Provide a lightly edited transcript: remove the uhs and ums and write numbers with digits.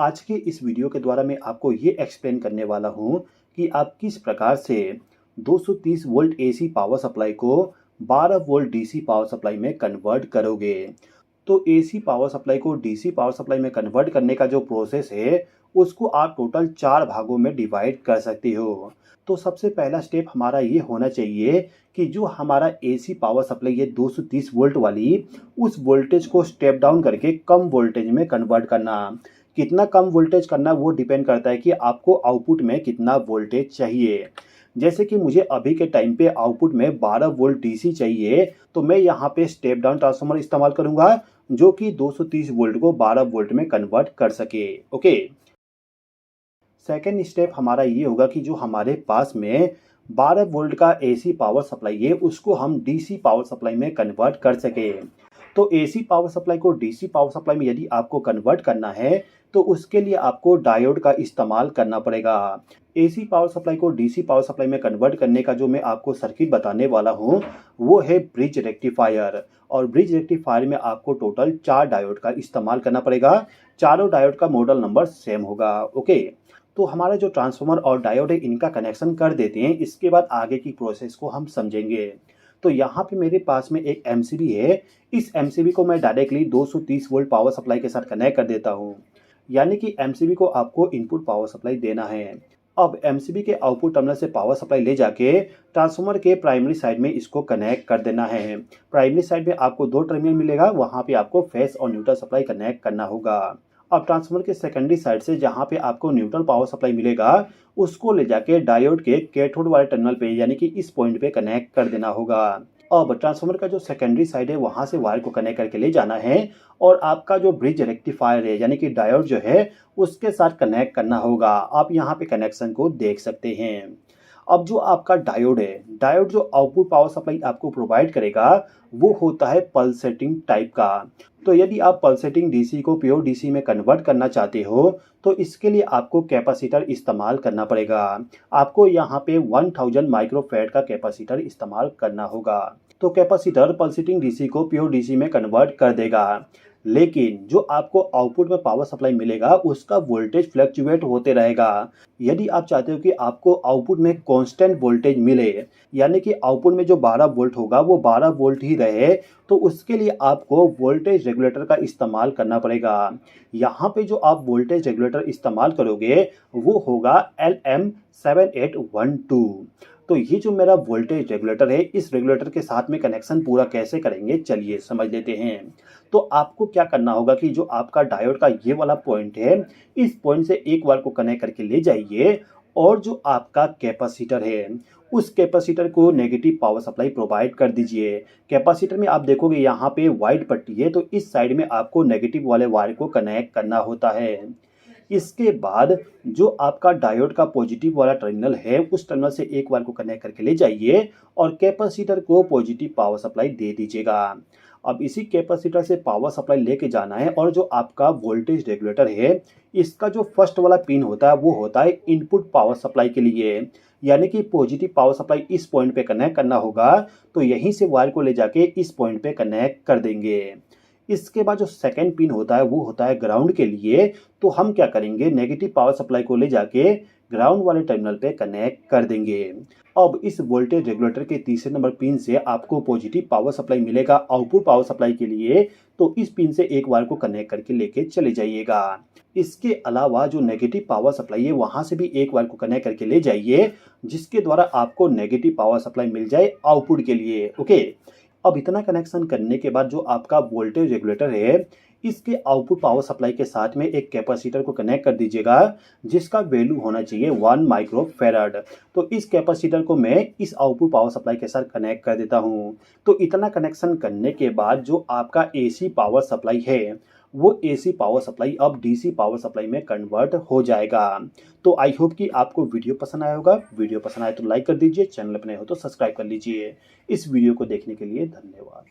आज के इस वीडियो के द्वारा मैं आपको ये एक्सप्लेन करने वाला हूँ कि आप किस प्रकार से 230 वोल्ट एसी पावर सप्लाई को 12 वोल्ट डीसी पावर सप्लाई में कन्वर्ट करोगे। तो एसी पावर सप्लाई को डीसी पावर सप्लाई में कन्वर्ट करने का जो प्रोसेस है, उसको आप टोटल 4 भागों में डिवाइड कर सकते हो। तो सबसे पहला स्टेप हमारा ये होना चाहिए कि जो हमारा एसी पावर सप्लाई है 230 वोल्ट वाली, उस वोल्टेज को स्टेप डाउन करके कम वोल्टेज में कन्वर्ट करना। कितना कम वोल्टेज करना वो डिपेंड करता है कि आपको आउटपुट में कितना वोल्टेज चाहिए। जैसे कि मुझे अभी के टाइम पे आउटपुट में 12 वोल्ट डीसी चाहिए, तो मैं यहाँ पे स्टेप डाउन ट्रांसफार्मर इस्तेमाल करूंगा जो कि 230 वोल्ट को 12 वोल्ट में कन्वर्ट कर सके। ओके। सेकेंड स्टेप हमारा ये होगा कि जो हमारे पास में 12 वोल्ट का एसी पावर सप्लाई है, उसको हम डीसी पावर सप्लाई में कन्वर्ट कर सके। तो एसी पावर सप्लाई को डीसी पावर सप्लाई में यदि आपको कन्वर्ट करना है, तो उसके लिए आपको डायोड का इस्तेमाल करना पड़ेगा। एसी पावर सप्लाई को डीसी पावर सप्लाई में कन्वर्ट करने का जो मैं आपको सर्किट बताने वाला हूँ, वो है ब्रिज रेक्टिफायर। और ब्रिज रेक्टिफायर में आपको टोटल 4 डायोड का इस्तेमाल करना पड़ेगा। चारों डायोड का मॉडल नंबर सेम होगा। ओके। तो हमारा जो ट्रांसफार्मर और डायोड है, इनका कनेक्शन कर देते हैं। इसके बाद आगे की प्रोसेस को हम समझेंगे। तो यहाँ पे मेरे पास में एक एमसीबी है। इस एमसीबी को मैं डायरेक्टली 230 वोल्ट पावर सप्लाई के साथ कनेक्ट कर देता हूँ। यानी कि एमसीबी को आपको इनपुट पावर सप्लाई देना है। अब एमसीबी के आउटपुट टर्मिनल से पावर सप्लाई ले जाके ट्रांसफार्मर के प्राइमरी साइड में इसको कनेक्ट कर देना है। प्राइमरी साइड में आपको 2 टर्मिनल मिलेगा, वहाँ पे आपको फेस और न्यूट्रल सप्लाई कनेक्ट करना होगा। अब ट्रांसफार्मर के सेकेंडरी साइड से जहाँ पे आपको न्यूट्रल पावर सप्लाई मिलेगा, उसको ले जाके डायोड के कैथोड वाले टर्मिनल पे यानी कि इस पॉइंट पे कनेक्ट कर देना होगा। अब ट्रांसफार्मर का जो सेकेंडरी साइड है, वहां से वायर को कनेक्ट करके ले जाना है और आपका जो ब्रिज रेक्टिफायर है यानी कि डायोड जो है, उसके साथ कनेक्ट करना होगा। आप यहाँ पे कनेक्शन को देख सकते हैं। अब जो आपका डायोड है, डायोड जो आउटपुट पावर सप्लाई आपको प्रोवाइड करेगा, वो होता है पल्सेटिंग टाइप का। तो यदि आप पल्सेटिंग डीसी को प्योर डीसी में कन्वर्ट करना चाहते हो, तो इसके लिए आपको कैपेसिटर इस्तेमाल करना पड़ेगा। आपको यहाँ पे 1000 माइक्रोफैराड का कैपेसिटर इस्तेमाल करना होगा। तो कैपेसिटर पल्सेटिंग डीसी को प्योर डीसी में कन्वर्ट कर देगा। लेकिन जो आपको आउटपुट में पावर सप्लाई मिलेगा, उसका वोल्टेज फ्लक्चुएट होते रहेगा। यदि आप चाहते हो कि आपको आउटपुट में कांस्टेंट वोल्टेज मिले, यानी कि आउटपुट में जो 12 वोल्ट होगा वो 12 वोल्ट ही रहे, तो उसके लिए आपको वोल्टेज रेगुलेटर का इस्तेमाल करना पड़ेगा। यहाँ पे जो आप वोल्टेज रेगुलेटर इस्तेमाल करोगे, वो होगा LM7812। तो ये जो मेरा वोल्टेज रेगुलेटर है, इस रेगुलेटर के साथ में कनेक्शन पूरा कैसे करेंगे, चलिए समझ लेते हैं। तो आपको क्या करना होगा कि जो आपका डायोड का ये वाला पॉइंट है, इस पॉइंट से एक वायर को कनेक्ट करके ले जाइए और जो आपका कैपेसिटर है, उस कैपेसिटर को नेगेटिव पावर सप्लाई प्रोवाइड कर दीजिए। कैपेसिटर में आप देखोगे यहाँ पे व्हाइट पट्टी है, तो इस साइड में आपको नेगेटिव वाले वायर को कनेक्ट करना होता है। इसके बाद जो आपका डायोड का पॉजिटिव वाला टर्मिनल है, उस टर्मिनल से एक वायर को कनेक्ट करके ले जाइए और कैपेसिटर को पॉजिटिव पावर सप्लाई दे दीजिएगा। अब इसी कैपेसिटर से पावर सप्लाई लेके जाना है और जो आपका वोल्टेज रेगुलेटर है, इसका जो फर्स्ट वाला पिन होता है, वो होता है इनपुट पावर सप्लाई के लिए। यानी कि पॉजिटिव पावर सप्लाई इस पॉइंट पे कनेक्ट करना होगा, तो यहीं से वायर को ले जाके इस पॉइंट पे कनेक्ट कर देंगे। इसके बाद जो सेकंड पिन होता है, वो होता है ग्राउंड के लिए। तो हम क्या करेंगे, नेगेटिव पावर सप्लाई को ले जाके ग्राउंड वाले टर्मिनल पे कनेक्ट कर देंगे। अब इस वोल्टेज रेगुलेटर के तीसरे नंबर पिन से आपको पॉजिटिव पावर सप्लाई मिलेगा आउटपुट पावर सप्लाई के लिए, तो इस पिन से एक वायर को कनेक्ट करके लेके चले जाइएगा। इसके अलावा जो नेगेटिव पावर सप्लाई है, वहां से भी एक वायर को कनेक्ट करके ले जाइए, जिसके द्वारा आपको नेगेटिव पावर सप्लाई मिल जाए आउटपुट के लिए। ओके। अब इतना कनेक्शन करने के बाद जो आपका वोल्टेज रेगुलेटर है, इसके आउटपुट पावर सप्लाई के साथ में एक कैपेसिटर को कनेक्ट कर दीजिएगा, जिसका वैल्यू होना चाहिए 1 माइक्रोफैराड। तो इस कैपेसिटर को मैं इस आउटपुट पावर सप्लाई के साथ कनेक्ट कर देता हूँ। तो इतना कनेक्शन करने के बाद जो आपका एसी पावर सप्लाई है, वो एसी पावर सप्लाई अब डीसी पावर सप्लाई में कन्वर्ट हो जाएगा। तो आई होप कि आपको वीडियो पसंद आया होगा। वीडियो पसंद आए तो लाइक कर दीजिए, चैनल पर नए हो तो सब्सक्राइब कर लीजिए। इस वीडियो को देखने के लिए धन्यवाद।